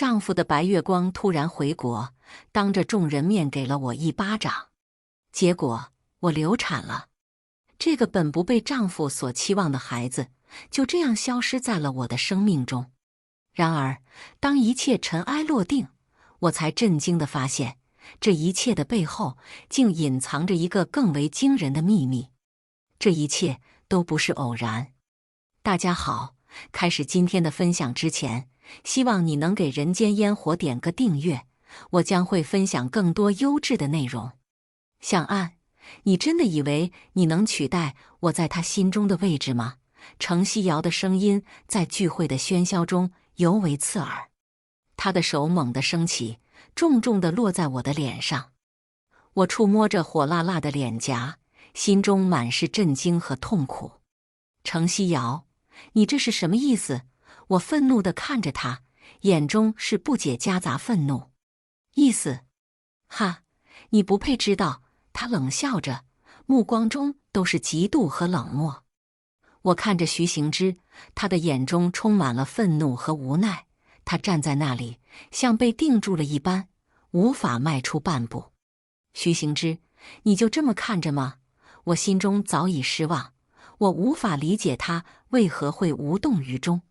丈夫的白月光突然回国，当着众人面给了我一巴掌，结果我流产了。这个本不被丈夫所期望的孩子，就这样消失在了我的生命中。然而，当一切尘埃落定，我才震惊地发现，这一切的背后竟隐藏着一个更为惊人的秘密。这一切都不是偶然。大家好，开始今天的分享之前，希望你能给人间烟火点个订阅，我将会分享更多优质的内容。向安，你真的以为你能取代我在他心中的位置吗？程希瑶的声音在聚会的喧嚣中尤为刺耳，他的手猛地升起，重重地落在我的脸上。我触摸着火辣辣的脸颊，心中满是震惊和痛苦。程希瑶，你这是什么意思？我愤怒地看着他，眼中是不解夹杂愤怒。意思？哈，你不配知道。他冷笑着，目光中都是嫉妒和冷漠。我看着徐行之，他的眼中充满了愤怒和无奈。他站在那里，像被定住了一般，无法迈出半步。徐行之，你就这么看着吗？我心中早已失望，我无法理解他为何会无动于衷。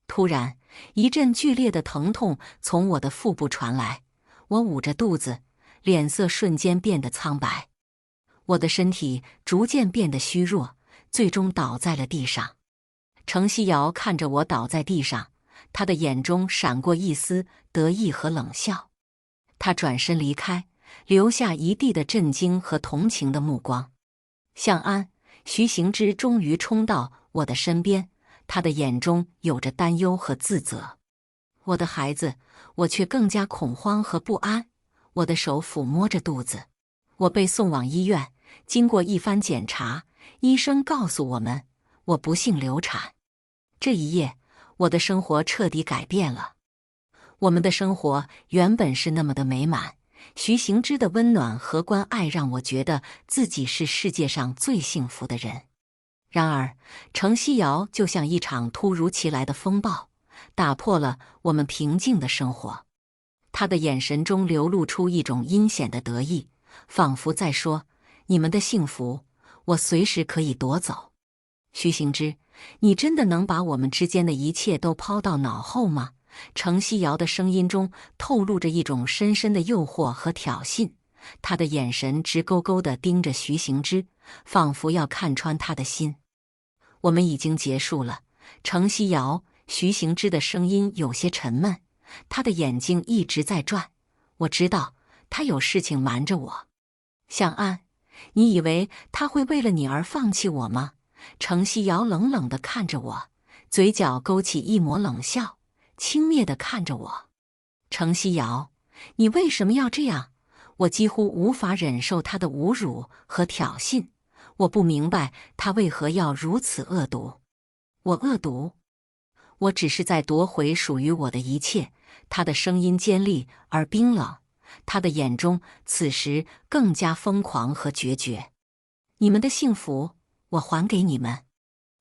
突然，一阵剧烈的疼痛从我的腹部传来，我捂着肚子，脸色瞬间变得苍白。我的身体逐渐变得虚弱，最终倒在了地上。程希瑶看着我倒在地上，他的眼中闪过一丝得意和冷笑。他转身离开，留下一地的震惊和同情的目光。向安，徐行之终于冲到我的身边，他的眼中有着担忧和自责。我的孩子，我却更加恐慌和不安。我的手抚摸着肚子，我被送往医院，经过一番检查，医生告诉我们，我不幸流产。这一夜，我的生活彻底改变了。我们的生活原本是那么的美满，徐行之的温暖和关爱让我觉得自己是世界上最幸福的人。然而，程希瑶就像一场突如其来的风暴，打破了我们平静的生活。他的眼神中流露出一种阴险的得意，仿佛在说：你们的幸福，我随时可以夺走。徐行之，你真的能把我们之间的一切都抛到脑后吗？程希瑶的声音中透露着一种深深的诱惑和挑衅，他的眼神直勾勾地盯着徐行之，仿佛要看穿他的心。我们已经结束了。程希瑶，徐行之的声音有些沉闷，他的眼睛一直在转。我知道他有事情瞒着我。向安，你以为他会为了你而放弃我吗？程希瑶冷冷地看着我，嘴角勾起一抹冷笑，轻蔑地看着我。程希瑶，你为什么要这样？我几乎无法忍受他的侮辱和挑衅，我不明白他为何要如此恶毒。我恶毒？我只是在夺回属于我的一切。他的声音尖利而冰冷，他的眼中此时更加疯狂和决绝。你们的幸福，我还给你们，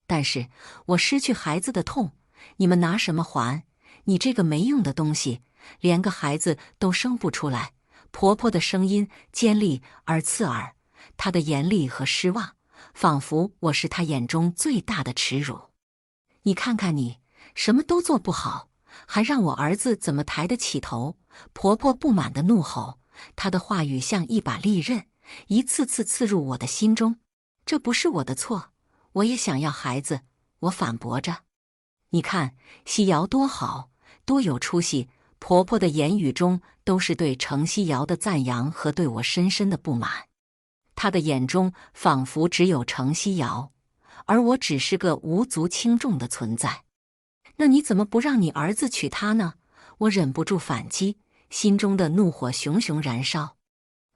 但是我失去孩子的痛，你们拿什么还？你这个没用的东西，连个孩子都生不出来。婆婆的声音尖利而刺耳，她的严厉和失望，仿佛我是她眼中最大的耻辱。你看看你，什么都做不好，还让我儿子怎么抬得起头？婆婆不满地怒吼，她的话语像一把利刃，一次次刺入我的心中。这不是我的错，我也想要孩子，我反驳着。你看，希瑶多好，多有出息。婆婆的言语中都是对程希瑶的赞扬和对我深深的不满。她的眼中仿佛只有程希瑶，而我只是个无足轻重的存在。那你怎么不让你儿子娶她呢？我忍不住反击，心中的怒火熊熊燃烧。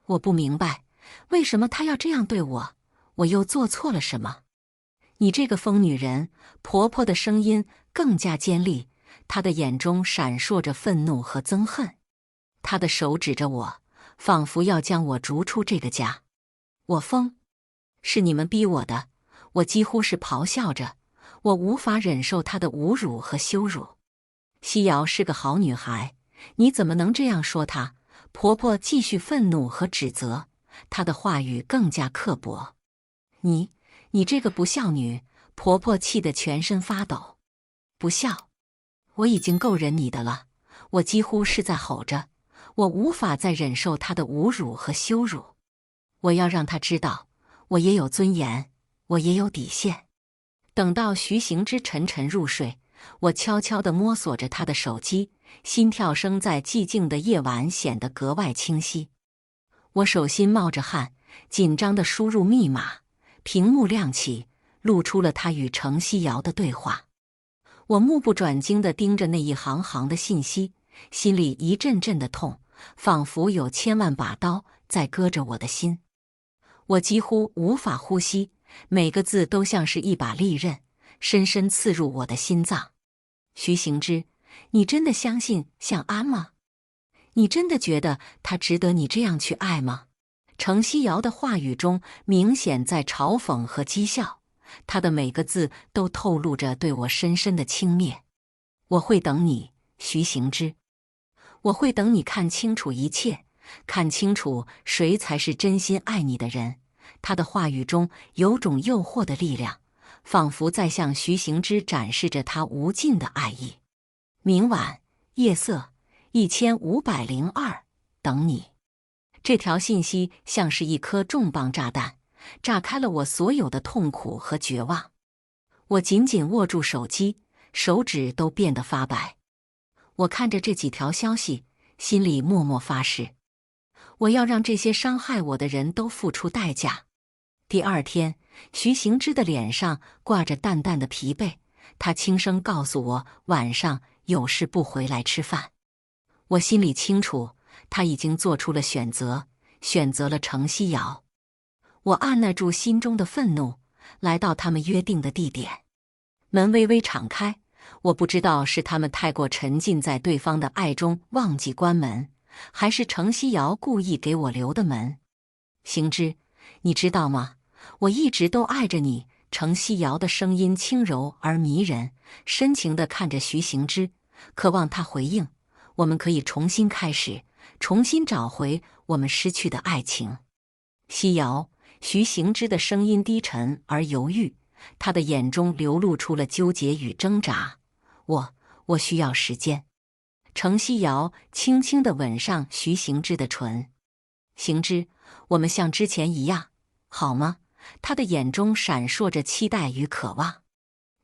我不明白，为什么他要这样对我？我又做错了什么？你这个疯女人！婆婆的声音更加尖利，她的眼中闪烁着愤怒和憎恨。她的手指着我，仿佛要将我逐出这个家。我疯？是你们逼我的！我几乎是咆哮着，我无法忍受她的侮辱和羞辱。希瑶是个好女孩，你怎么能这样说她？婆婆继续愤怒和指责，她的话语更加刻薄。你这个不孝女！婆婆气得全身发抖。不孝？我已经够忍你的了，我几乎是在吼着，我无法再忍受她的侮辱和羞辱。我要让她知道，我也有尊严，我也有底线。等到徐行之沉沉入睡，我悄悄地摸索着他的手机，心跳声在寂静的夜晚显得格外清晰。我手心冒着汗，紧张地输入密码，屏幕亮起，露出了他与程希瑶的对话。我目不转睛地盯着那一行行的信息，心里一阵阵的痛，仿佛有千万把刀在割着我的心。我几乎无法呼吸，每个字都像是一把利刃，深深刺入我的心脏。徐行之，你真的相信向安吗？你真的觉得他值得你这样去爱吗？程希瑶的话语中明显在嘲讽和讥笑，他的每个字都透露着对我深深的轻蔑。我会等你，徐行之，我会等你看清楚一切，看清楚谁才是真心爱你的人。他的话语中有种诱惑的力量，仿佛在向徐行之展示着他无尽的爱意。明晚，夜色1502，等你。这条信息像是一颗重磅炸弹，炸开了我所有的痛苦和绝望。我紧紧握住手机，手指都变得发白。我看着这几条消息，心里默默发誓，我要让这些伤害我的人都付出代价。第二天，徐行之的脸上挂着淡淡的疲惫，他轻声告诉我晚上有事不回来吃饭。我心里清楚，他已经做出了选择，选择了程希瑶。我按捺住心中的愤怒，来到他们约定的地点。门微微敞开，我不知道是他们太过沉浸在对方的爱中忘记关门，还是程希瑶故意给我留的门。行之，你知道吗？我一直都爱着你。程希瑶的声音轻柔而迷人，深情地看着徐行之，渴望他回应。我们可以重新开始，重新找回我们失去的爱情。希瑶，徐行之的声音低沉而犹豫，他的眼中流露出了纠结与挣扎。我需要时间。程希瑶轻轻地吻上徐行之的唇。行之，我们像之前一样，好吗？他的眼中闪烁着期待与渴望。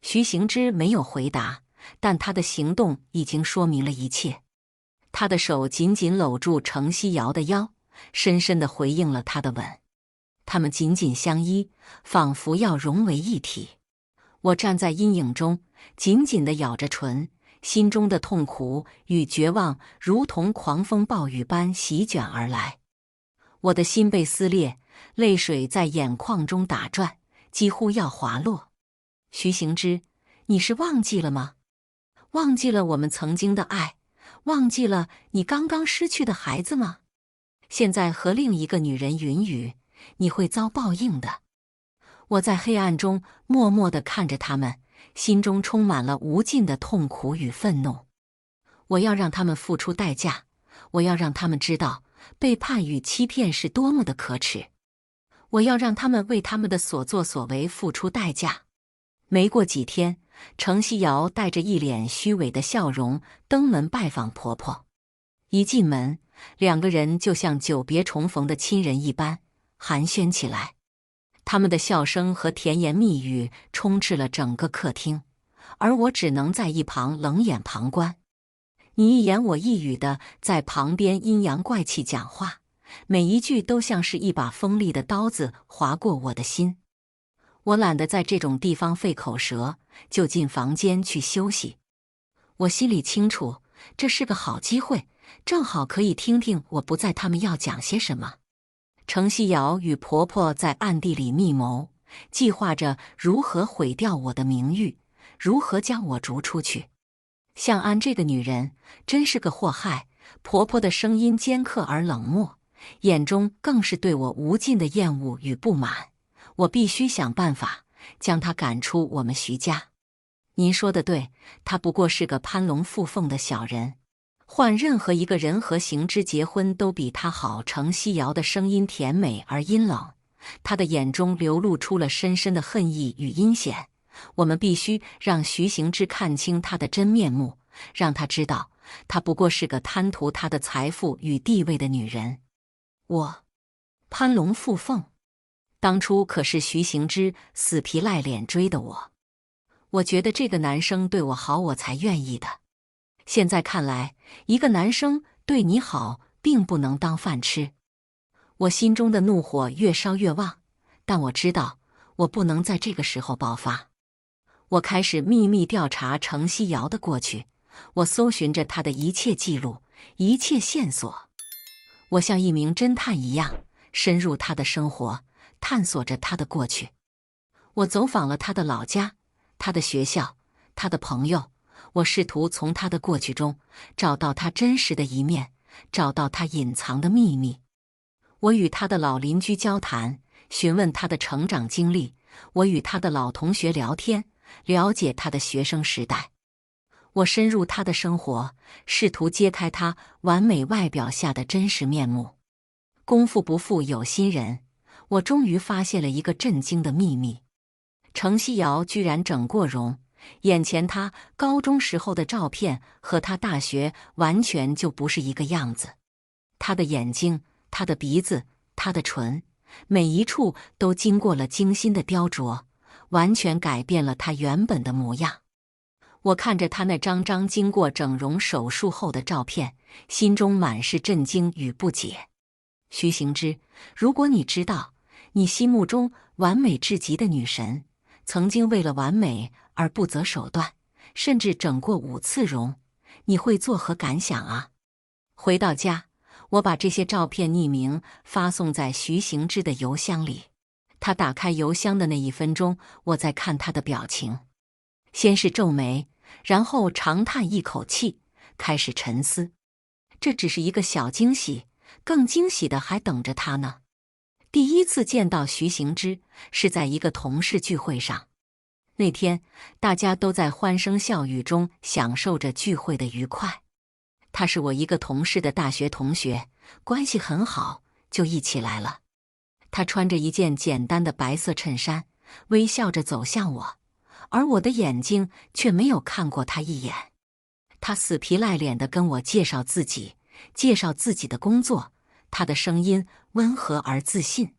徐行之没有回答，但他的行动已经说明了一切。他的手紧紧搂住程希瑶的腰，深深地回应了他的吻。他们紧紧相依，仿佛要融为一体。我站在阴影中，紧紧地咬着唇，心中的痛苦与绝望如同狂风暴雨般席卷而来。我的心被撕裂，泪水在眼眶中打转，几乎要滑落。徐行之，你是忘记了吗？忘记了我们曾经的爱？忘记了你刚刚失去的孩子吗？现在和另一个女人云雨，你会遭报应的。我在黑暗中默默地看着他们，心中充满了无尽的痛苦与愤怒。我要让他们付出代价，我要让他们知道背叛与欺骗是多么的可耻。我要让他们为他们的所作所为付出代价。没过几天，程希瑶带着一脸虚伪的笑容登门拜访婆婆。一进门，两个人就像久别重逢的亲人一般寒暄起来。他们的笑声和甜言蜜语充斥了整个客厅，而我只能在一旁冷眼旁观。你一言我一语的在旁边阴阳怪气讲话，每一句都像是一把锋利的刀子划过我的心。我懒得在这种地方费口舌，就进房间去休息。我心里清楚，这是个好机会，正好可以听听我不在他们要讲些什么。程希瑶与婆婆在暗地里密谋，计划着如何毁掉我的名誉，如何将我逐出去。向安这个女人真是个祸害。婆婆的声音尖刻而冷漠，眼中更是对我无尽的厌恶与不满。我必须想办法将她赶出我们徐家。您说的对，她不过是个攀龙附凤的小人。换任何一个人和行之结婚都比他好。程西瑶的声音甜美而阴冷，他的眼中流露出了深深的恨意与阴险。我们必须让徐行之看清他的真面目，让他知道，她不过是个贪图他的财富与地位的女人。我攀龙附凤，当初可是徐行之死皮赖脸追的我。我觉得这个男生对我好，我才愿意的。现在看来，一个男生对你好，并不能当饭吃。我心中的怒火越烧越旺，但我知道，我不能在这个时候爆发。我开始秘密调查程西瑶的过去，我搜寻着她的一切记录，一切线索。我像一名侦探一样，深入她的生活，探索着她的过去。我走访了她的老家，她的学校，她的朋友。我试图从她的过去中找到她真实的一面，找到她隐藏的秘密。我与她的老邻居交谈，询问她的成长经历；我与她的老同学聊天，了解她的学生时代。我深入她的生活，试图揭开她完美外表下的真实面目。功夫不负有心人，我终于发现了一个震惊的秘密：程西瑶居然整过容。眼前她高中时候的照片和她大学完全就不是一个样子。她的眼睛，她的鼻子，她的唇，每一处都经过了精心的雕琢，完全改变了她原本的模样。我看着她那张张经过整容手术后的照片，心中满是震惊与不解。徐行之，如果你知道，你心目中完美至极的女神，曾经为了完美而不择手段，甚至整过5次容，你会作何感想啊？回到家，我把这些照片匿名发送在徐行之的邮箱里。他打开邮箱的那1分钟，我在看他的表情，先是皱眉，然后长叹一口气，开始沉思。这只是一个小惊喜，更惊喜的还等着他呢。第一次见到徐行之是在一个同事聚会上。那天大家都在欢声笑语中享受着聚会的愉快。他是我一个同事的大学同学，关系很好，就一起来了。他穿着一件简单的白色衬衫，微笑着走向我，而我的眼睛却没有看过他一眼。他死皮赖脸地跟我介绍自己，介绍自己的工作，他的声音温和而自信。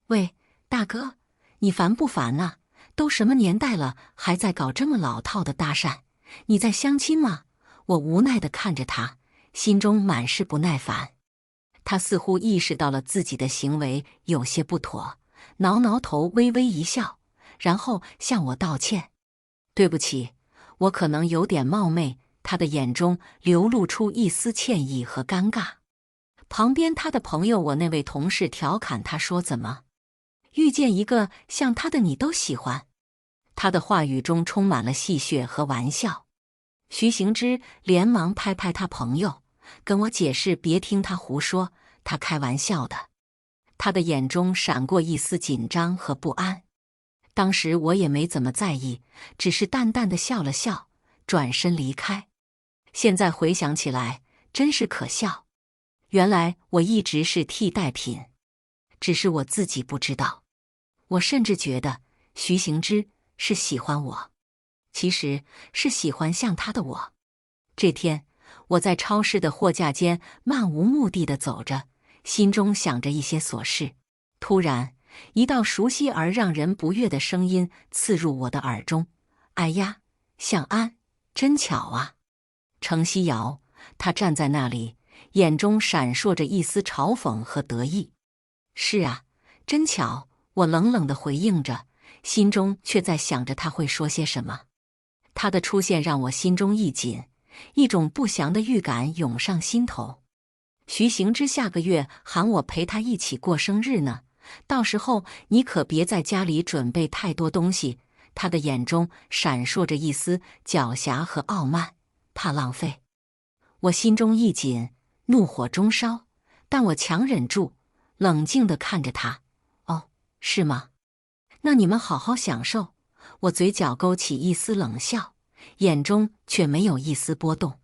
喂，大哥，你烦不烦啊？都什么年代了，还在搞这么老套的搭讪？你在相亲吗？我无奈地看着他，心中满是不耐烦。他似乎意识到了自己的行为有些不妥，挠挠头，微微一笑，然后向我道歉：“对不起，我可能有点冒昧。”他的眼中流露出一丝歉意和尴尬。旁边他的朋友，我那位同事调侃他说：“怎么，遇见一个像他的你都喜欢？”他的话语中充满了戏谑和玩笑。徐行之连忙拍拍他朋友，跟我解释别听他胡说，他开玩笑的。他的眼中闪过一丝紧张和不安。当时我也没怎么在意，只是淡淡的笑了笑，转身离开。现在回想起来，真是可笑。原来我一直是替代品，只是我自己不知道。我甚至觉得徐行之是喜欢我，其实是喜欢像他的我。这天，我在超市的货架间漫无目的地走着，心中想着一些琐事。突然，一道熟悉而让人不悦的声音刺入我的耳中：“哎呀，向安，真巧啊！”程西瑶，她站在那里，眼中闪烁着一丝嘲讽和得意。“是啊，真巧。”我冷冷地回应着，心中却在想着他会说些什么。他的出现让我心中一紧，一种不祥的预感涌上心头。徐行之下个月喊我陪他一起过生日呢，到时候你可别在家里准备太多东西。他的眼中闪烁着一丝狡黠和傲慢，怕浪费。我心中一紧，怒火中烧，但我强忍住，冷静地看着他。哦，是吗？那你们好好享受。我嘴角勾起一丝冷笑，眼中却没有一丝波动。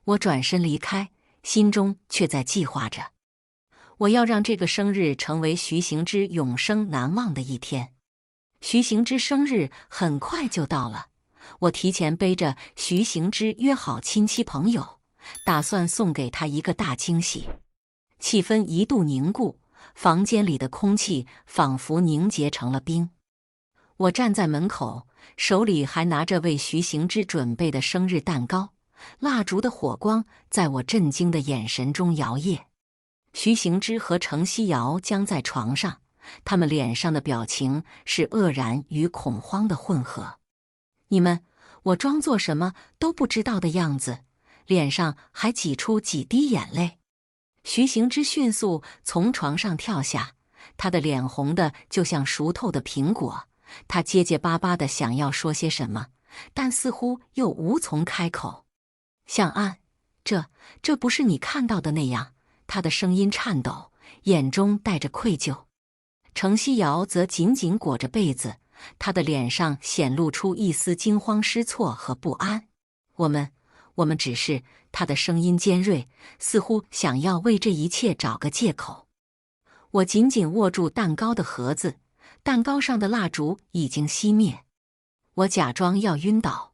我转身离开，心中却在计划着，我要让这个生日成为徐行之永生难忘的一天。徐行之生日很快就到了，我提前背着徐行之约好亲戚朋友，打算送给他一个大惊喜。气氛一度凝固，房间里的空气仿佛凝结成了冰。我站在门口，手里还拿着为徐行之准备的生日蛋糕，蜡烛的火光在我震惊的眼神中摇曳。徐行之和程希瑶僵在床上，他们脸上的表情是愕然与恐慌的混合。我装作什么都不知道的样子，脸上还挤出几滴眼泪。徐行之迅速从床上跳下，他的脸红的就像熟透的苹果。他结结巴巴地想要说些什么，但似乎又无从开口。向安，这不是你看到的那样。他的声音颤抖，眼中带着愧疚。程希瑶则紧紧裹着被子，他的脸上显露出一丝惊慌失措和不安。我们只是……他的声音尖锐，似乎想要为这一切找个借口。我紧紧握住蛋糕的盒子，蛋糕上的蜡烛已经熄灭。我假装要晕倒。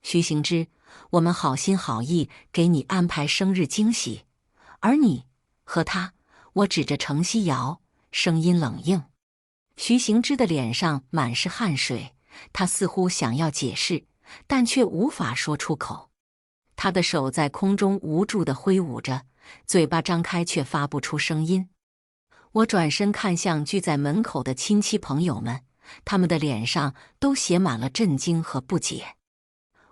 徐行之，我们好心好意给你安排生日惊喜，而你和他……我指着程希瑶，声音冷硬。徐行之的脸上满是汗水，他似乎想要解释，但却无法说出口。他的手在空中无助地挥舞着，嘴巴张开却发不出声音。我转身看向聚在门口的亲戚朋友们，他们的脸上都写满了震惊和不解。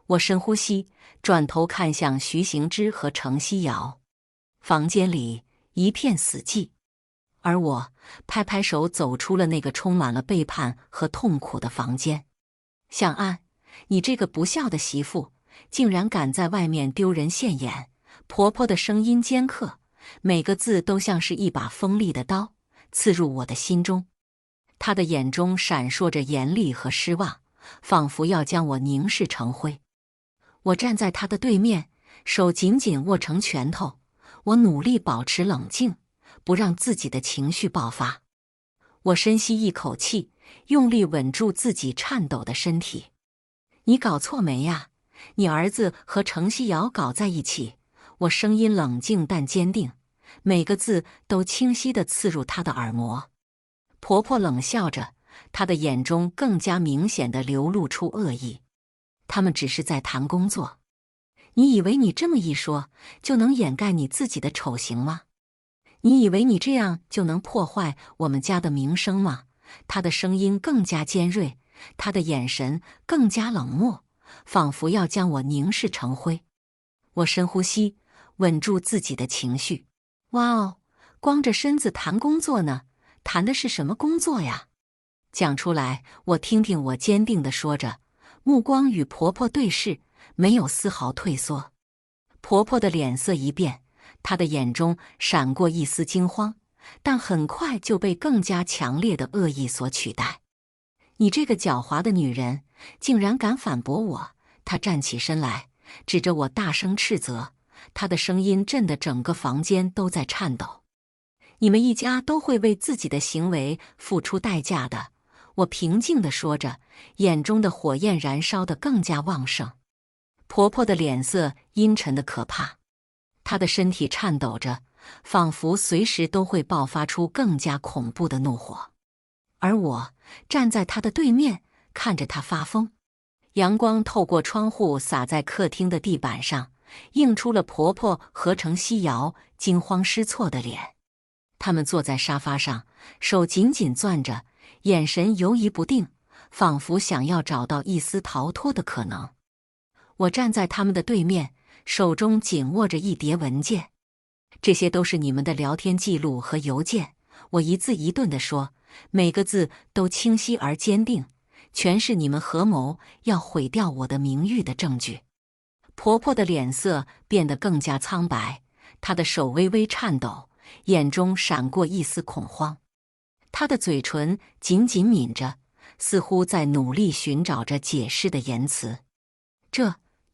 我深呼吸，转头看向徐行之和程希瑶。房间里一片死寂，而我拍拍手走出了那个充满了背叛和痛苦的房间。向安，你这个不孝的媳妇，竟然敢在外面丢人现眼！婆婆的声音尖刻，每个字都像是一把锋利的刀，刺入我的心中。她的眼中闪烁着严厉和失望，仿佛要将我凝视成灰。我站在她的对面，手紧紧握成拳头，我努力保持冷静，不让自己的情绪爆发。我深吸一口气，用力稳住自己颤抖的身体。你搞错没呀？你儿子和程希瑶搞在一起。我声音冷静但坚定，每个字都清晰地刺入她的耳膜。婆婆冷笑着，她的眼中更加明显地流露出恶意。他们只是在谈工作。你以为你这么一说，就能掩盖你自己的丑行吗？你以为你这样就能破坏我们家的名声吗？她的声音更加尖锐，她的眼神更加冷漠，仿佛要将我凝视成灰。我深呼吸，稳住自己的情绪。哇哦，光着身子谈工作呢？谈的是什么工作呀？讲出来，我听听。我坚定地说着，目光与婆婆对视，没有丝毫退缩。婆婆的脸色一变，她的眼中闪过一丝惊慌，但很快就被更加强烈的恶意所取代。你这个狡猾的女人，竟然敢反驳我！她站起身来，指着我大声斥责，她的声音震得整个房间都在颤抖。你们一家都会为自己的行为付出代价的，我平静地说着，眼中的火焰燃烧得更加旺盛。婆婆的脸色阴沉得可怕，她的身体颤抖着，仿佛随时都会爆发出更加恐怖的怒火。而我站在她的对面，看着她发疯。阳光透过窗户洒在客厅的地板上，映出了婆婆和程希瑶惊慌失措的脸。他们坐在沙发上，手紧紧攥着，眼神游移不定，仿佛想要找到一丝逃脱的可能。我站在他们的对面，手中紧握着一叠文件。这些都是你们的聊天记录和邮件，我一字一顿地说，每个字都清晰而坚定，全是你们合谋要毁掉我的名誉的证据。婆婆的脸色变得更加苍白，她的手微微颤抖，眼中闪过一丝恐慌。她的嘴唇紧紧抿着，似乎在努力寻找着解释的言辞。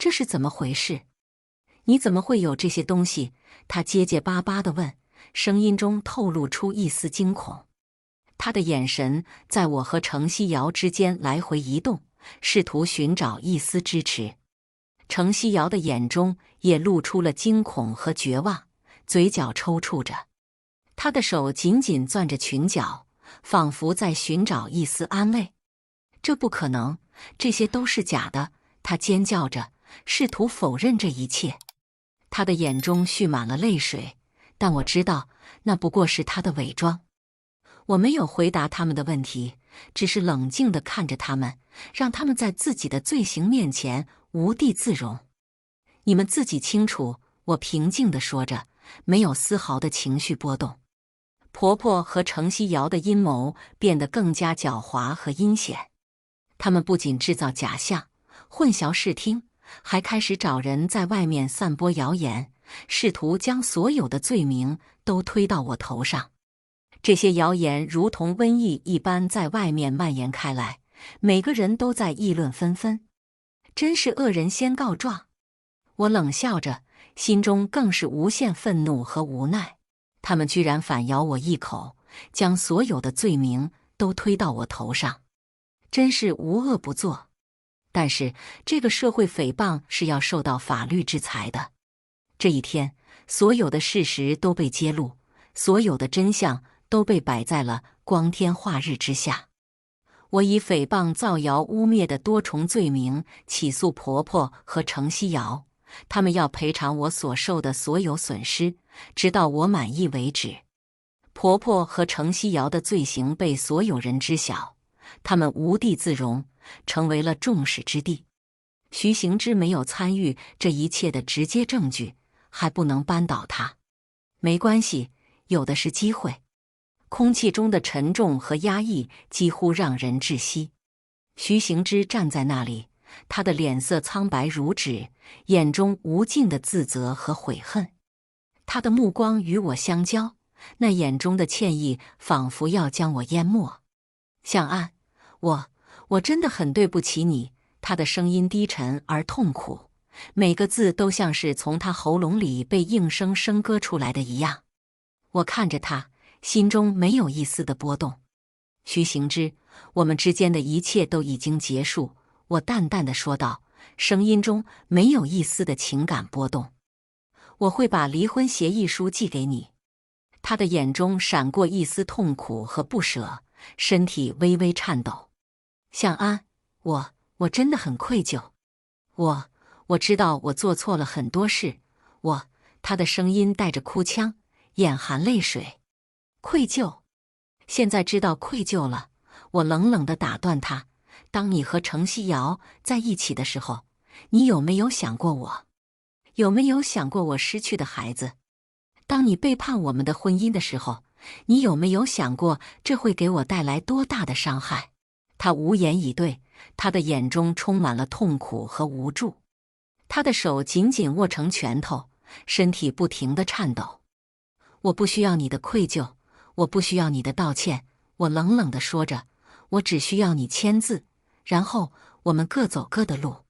这是怎么回事？你怎么会有这些东西？他结结巴巴地问，声音中透露出一丝惊恐。他的眼神在我和程西瑶之间来回移动，试图寻找一丝支持。程西瑶的眼中也露出了惊恐和绝望，嘴角抽搐着。他的手紧紧攥着裙角，仿佛在寻找一丝安慰。这不可能，这些都是假的！他尖叫着，试图否认这一切。他的眼中蓄满了泪水，但我知道那不过是他的伪装。我没有回答他们的问题，只是冷静地看着他们，让他们在自己的罪行面前无地自容。你们自己清楚，我平静地说着，没有丝毫的情绪波动。婆婆和程西瑶的阴谋变得更加狡猾和阴险，他们不仅制造假象，混淆视听，还开始找人在外面散播谣言，试图将所有的罪名都推到我头上。这些谣言如同瘟疫一般在外面蔓延开来，每个人都在议论纷纷。真是恶人先告状！我冷笑着，心中更是无限愤怒和无奈。他们居然反咬我一口，将所有的罪名都推到我头上，真是无恶不作。但是这个社会诽谤是要受到法律制裁的。这一天，所有的事实都被揭露，所有的真相都被摆在了光天化日之下。我以诽谤、造谣、污蔑的多重罪名起诉婆婆和程西瑶，他们要赔偿我所受的所有损失，直到我满意为止。婆婆和程西瑶的罪行被所有人知晓，他们无地自容，成为了众矢之的。徐行之没有参与这一切的直接证据，还不能扳倒他。没关系，有的是机会。空气中的沉重和压抑几乎让人窒息。徐行之站在那里，他的脸色苍白如纸，眼中无尽的自责和悔恨。他的目光与我相交，那眼中的歉意仿佛要将我淹没。向安，我真的很对不起你。他的声音低沉而痛苦，每个字都像是从他喉咙里被硬生生割出来的一样。我看着他，心中没有一丝的波动。徐行之，我们之间的一切都已经结束，我淡淡的说道，声音中没有一丝的情感波动。我会把离婚协议书寄给你。他的眼中闪过一丝痛苦和不舍，身体微微颤抖。向安，我真的很愧疚。我知道我做错了很多事。他的声音带着哭腔，眼含泪水。愧疚？现在知道愧疚了。我冷冷地打断他。当你和程西瑶在一起的时候，你有没有想过我？有没有想过我失去的孩子？当你背叛我们的婚姻的时候，你有没有想过这会给我带来多大的伤害？他无言以对，他的眼中充满了痛苦和无助。他的手紧紧握成拳头，身体不停地颤抖。我不需要你的愧疚，我不需要你的道歉，我冷冷地说着，我只需要你签字，然后我们各走各的路。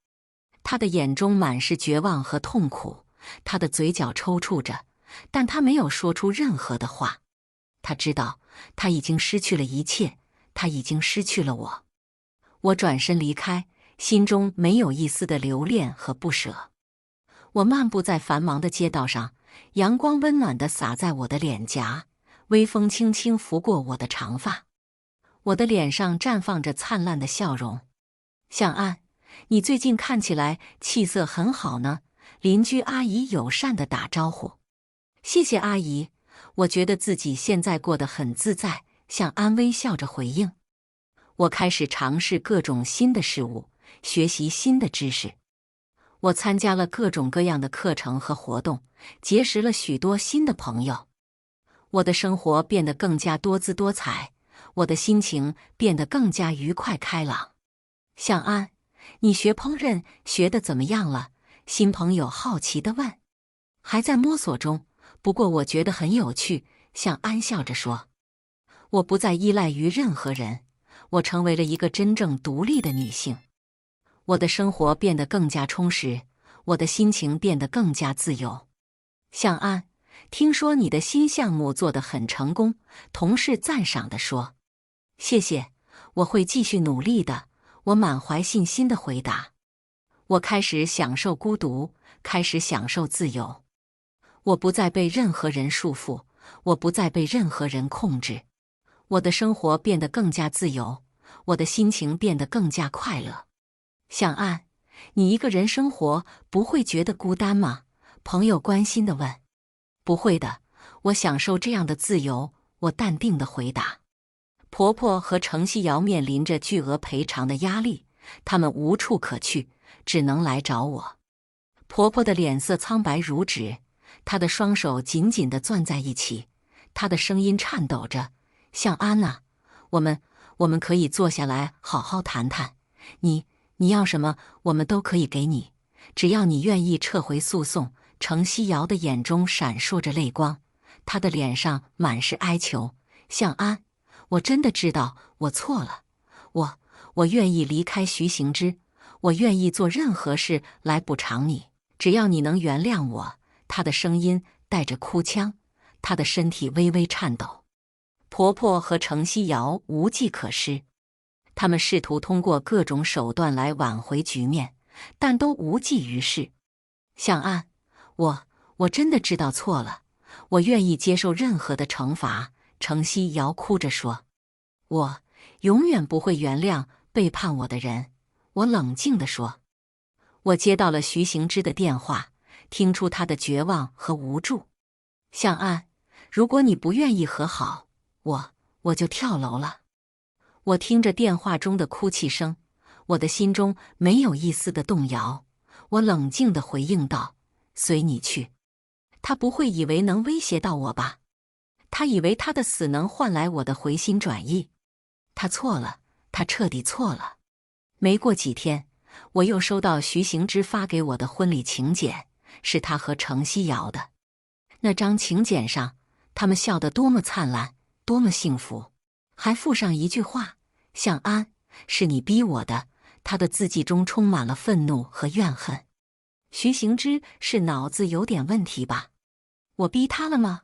他的眼中满是绝望和痛苦，他的嘴角抽搐着，但他没有说出任何的话。他知道，他已经失去了一切，他已经失去了我。我转身离开，心中没有一丝的留恋和不舍。我漫步在繁忙的街道上，阳光温暖地洒在我的脸颊，微风轻轻拂过我的长发。我的脸上绽放着灿烂的笑容。向安，你最近看起来气色很好呢。邻居阿姨友善地打招呼。谢谢阿姨，我觉得自己现在过得很自在。向安微笑着回应。我开始尝试各种新的事物，学习新的知识。我参加了各种各样的课程和活动，结识了许多新的朋友。我的生活变得更加多姿多彩，我的心情变得更加愉快开朗。向安，你学烹饪学得怎么样了？新朋友好奇地问。还在摸索中，不过我觉得很有趣。向安笑着说。我不再依赖于任何人，我成为了一个真正独立的女性。我的生活变得更加充实，我的心情变得更加自由。向安，听说你的新项目做得很成功，同事赞赏地说。谢谢，我会继续努力的，我满怀信心地回答。我开始享受孤独，开始享受自由。我不再被任何人束缚，我不再被任何人控制。我的生活变得更加自由，我的心情变得更加快乐。向安，你一个人生活不会觉得孤单吗？朋友关心地问。不会的，我享受这样的自由，我淡定地回答。婆婆和程希瑶面临着巨额赔偿的压力，他们无处可去，只能来找我。婆婆的脸色苍白如纸，她的双手紧紧地攥在一起，她的声音颤抖着：向安啊，我们可以坐下来好好谈谈，你要什么我们都可以给你，只要你愿意撤回诉讼。程希瑶的眼中闪烁着泪光，她的脸上满是哀求。向安，我真的知道我错了，我愿意离开徐行之，我愿意做任何事来补偿你，只要你能原谅我。她的声音带着哭腔，她的身体微微颤抖。婆婆和程希瑶无计可施，他们试图通过各种手段来挽回局面，但都无济于事。向安，我真的知道错了，我愿意接受任何的惩罚。程希瑶哭着说。我永远不会原谅背叛我的人，我冷静地说。我接到了徐行之的电话，听出他的绝望和无助。向安，如果你不愿意和好，我就跳楼了。我听着电话中的哭泣声，我的心中没有一丝的动摇。我冷静地回应道：随你去。他不会以为能威胁到我吧？他以为他的死能换来我的回心转意。他错了，他彻底错了。没过几天，我又收到徐行之发给我的婚礼请柬，是他和程希瑶的。那张请柬上，他们笑得多么灿烂，多么幸福，还附上一句话：向安，是你逼我的。他的字迹中充满了愤怒和怨恨。徐行之是脑子有点问题吧？我逼他了吗？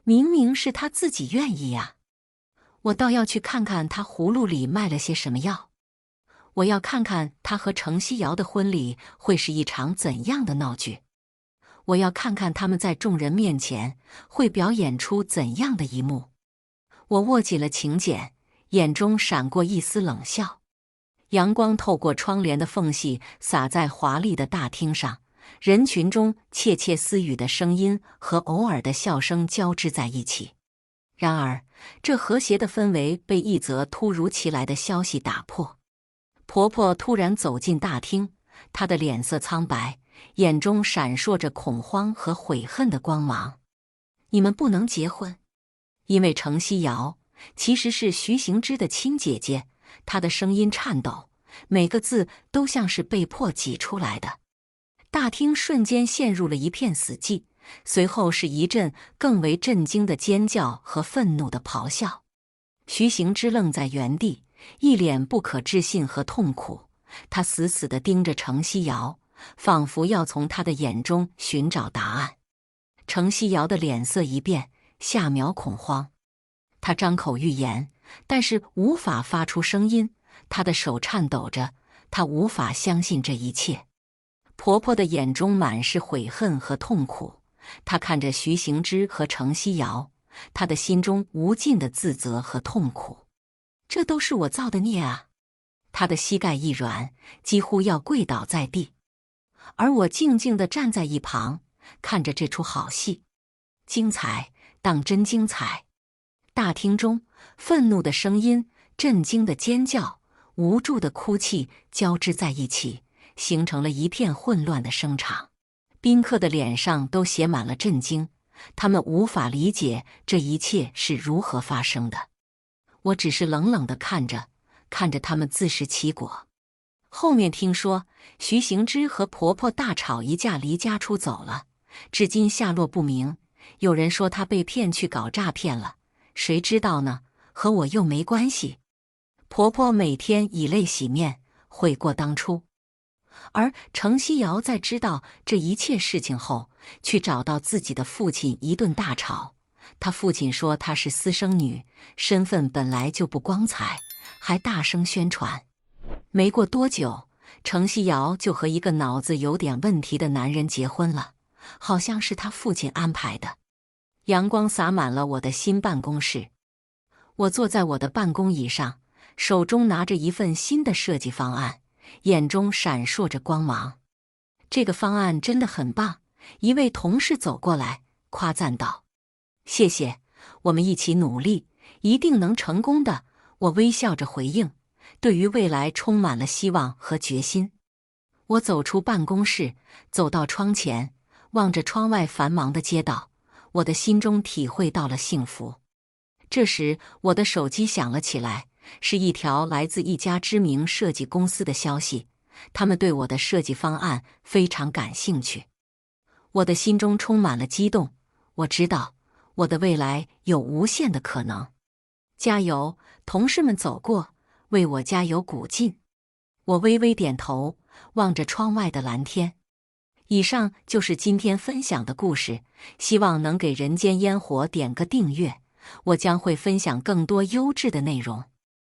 明明是他自己愿意呀。我倒要去看看他葫芦里卖了些什么药。我要看看他和程希瑶的婚礼会是一场怎样的闹剧。我要看看他们在众人面前会表演出怎样的一幕。我握紧了请柬，眼中闪过一丝冷笑。阳光透过窗帘的缝隙洒在华丽的大厅上，人群中窃窃私语的声音和偶尔的笑声交织在一起。然而，这和谐的氛围被一则突如其来的消息打破。婆婆突然走进大厅，她的脸色苍白，眼中闪烁着恐慌和悔恨的光芒。你们不能结婚，因为程希瑶其实是徐行之的亲姐姐。她的声音颤抖，每个字都像是被迫挤出来的。大厅瞬间陷入了一片死寂，随后是一阵更为震惊的尖叫和愤怒的咆哮。徐行之愣在原地，一脸不可置信和痛苦。他死死地盯着程希瑶，仿佛要从他的眼中寻找答案。程希瑶的脸色一变，下秒恐慌。他张口欲言，但是无法发出声音，他的手颤抖着，他无法相信这一切。婆婆的眼中满是悔恨和痛苦，她看着徐行之和程希瑶，她的心中无尽的自责和痛苦。这都是我造的孽啊！她的膝盖一软，几乎要跪倒在地。而我静静地站在一旁，看着这出好戏。精彩，当真精彩！大厅中，愤怒的声音、震惊的尖叫、无助的哭泣交织在一起，形成了一片混乱的声场。宾客的脸上都写满了震惊，他们无法理解这一切是如何发生的。我只是冷冷地看着他们自食其果。后面听说徐行之和婆婆大吵一架，离家出走了，至今下落不明。有人说她被骗去搞诈骗了，谁知道呢？和我又没关系。婆婆每天以泪洗面，悔过当初。而程西瑶在知道这一切事情后，去找到自己的父亲一顿大吵。他父亲说她是私生女，身份本来就不光彩，还大声宣传。没过多久，程西瑶就和一个脑子有点问题的男人结婚了，好像是他父亲安排的。阳光洒满了我的新办公室，我坐在我的办公椅上，手中拿着一份新的设计方案，眼中闪烁着光芒。这个方案真的很棒，一位同事走过来夸赞道：“谢谢，我们一起努力，一定能成功的。”我微笑着回应，对于未来充满了希望和决心。我走出办公室，走到窗前，望着窗外繁忙的街道，我的心中体会到了幸福。这时，我的手机响了起来，是一条来自一家知名设计公司的消息，他们对我的设计方案非常感兴趣。我的心中充满了激动，我知道我的未来有无限的可能。加油！同事们走过，为我加油鼓劲。我微微点头，望着窗外的蓝天。以上就是今天分享的故事，希望能给人间烟火点个订阅，我将会分享更多优质的内容。